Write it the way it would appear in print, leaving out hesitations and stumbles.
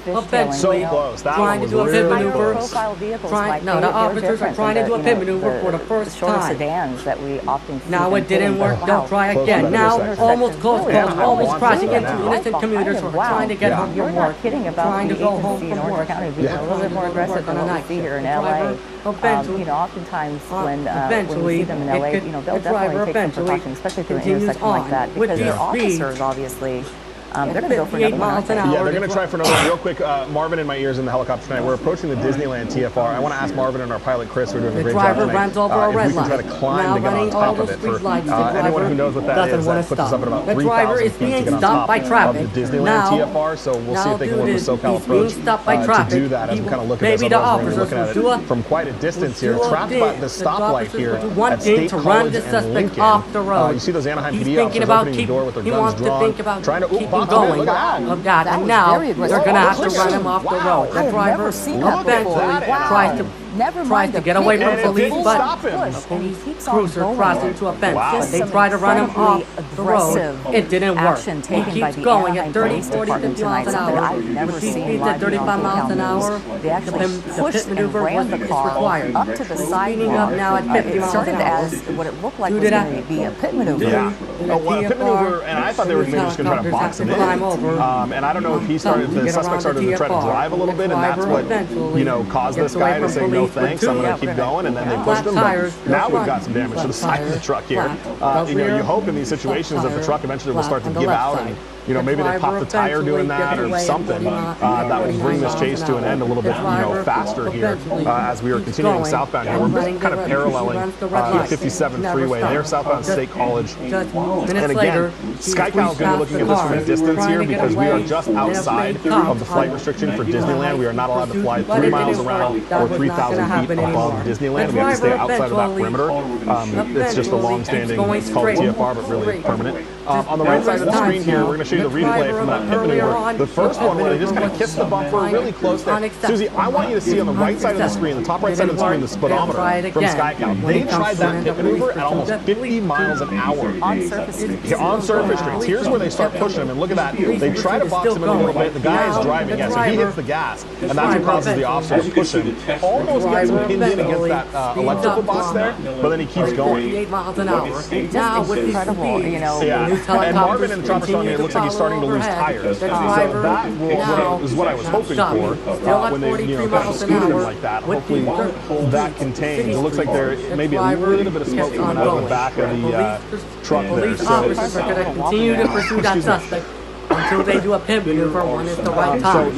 eventually trying to do a pit maneuver. The officers are trying to do a pit maneuver for the first time. Sedans that we often see. Now it didn't work. They'll try again. Now almost close calls, almost crashing into innocent commuters who are trying to get home from work, trying to go home from work. A little bit more aggressive than what we see here in LA. Oftentimes when you see them in LA, they'll definitely take some precautions, especially through an intersection like that, because their officers obviously. They're going to go for another miles an hour. Yeah, they're going to try for another one. Real quick, Marvin in my ears in the helicopter tonight. We're approaching the Disneyland TFR. I want to ask Marvin and our pilot Chris, who are doing a great job tonight, runs over a red if we can try to climb to get on top of it. For anyone who knows what that is, that puts us up at about 3,000 feet to get on top of the Disneyland TFR. So we'll see if they can work with SoCal approach to do that as we kind of look at this. Otherwise, we're looking at it from quite a distance here. Trapped by the stoplight here at State College and Lincoln. You see those Anaheim PD officers opening the door with their guns drawn, trying to box him in. Look at that. Of that, and now they're going to have to run him off the road. The driver eventually tries to get away from police, but a police cruiser crosses into a fence. But they try to run him off the road. It didn't work. He keeps going at 30, 40, 50 miles an hour. With these speeds at 35 miles an hour, the pit maneuver was required. Up to the sidewalk. Up now at 50 miles an hour. As what it looked like was going to be a pit maneuver. Yeah, a pit maneuver, and I thought they were maybe just going to try to box him in. And I don't know if the suspect started to try to drive a little bit, and that's what caused this guy to say no thanks, I'm going to keep going, and then they pushed him. But now we've got some damage to the side of the truck here. You hope in these situations that the truck eventually will start to give out, and maybe they pop the tire doing that or something that would bring this chase to an end a little bit faster here as we are continuing southbound here. We're kind of paralleling the 57 freeway there, southbound State College. And again, SkyCal is going to be looking at this from a distance here because we are just outside of the flight restriction for Disneyland. We are not allowed to fly 3 miles around or 3,000 feet above Disneyland. We have to stay outside of that perimeter. It's just a long-standing, it's called TFR, but really permanent. On the right side of the screen here, we're going to show you the replay from that pit maneuver. The first one where they just kind of kissed the bumper really close there. Susie, I want you to see on the right side of the screen, the top right side of the screen, the speedometer from SkyCal. They tried that pit maneuver at almost 50 miles an hour. On surface streets. On surface streets. Here's where they start pushing him, and look at that. They try to box him in a little bit. The guy is driving, so he hits the gas, and that's what causes the officer to push him. Almost gets him pinned in against that electrical box there, but then he keeps going. 38 miles an hour. Now with incredible, And Marvin and Travis on it looks like he's starting to lose tires. So that is what I was hoping for when they kind of scooted him like that. Hopefully that contains. It looks like there may be a little bit of smoke coming out of the back of the truck there. Police officers are going to continue to pursue that suspect until they do a pit maneuver when it's the right time.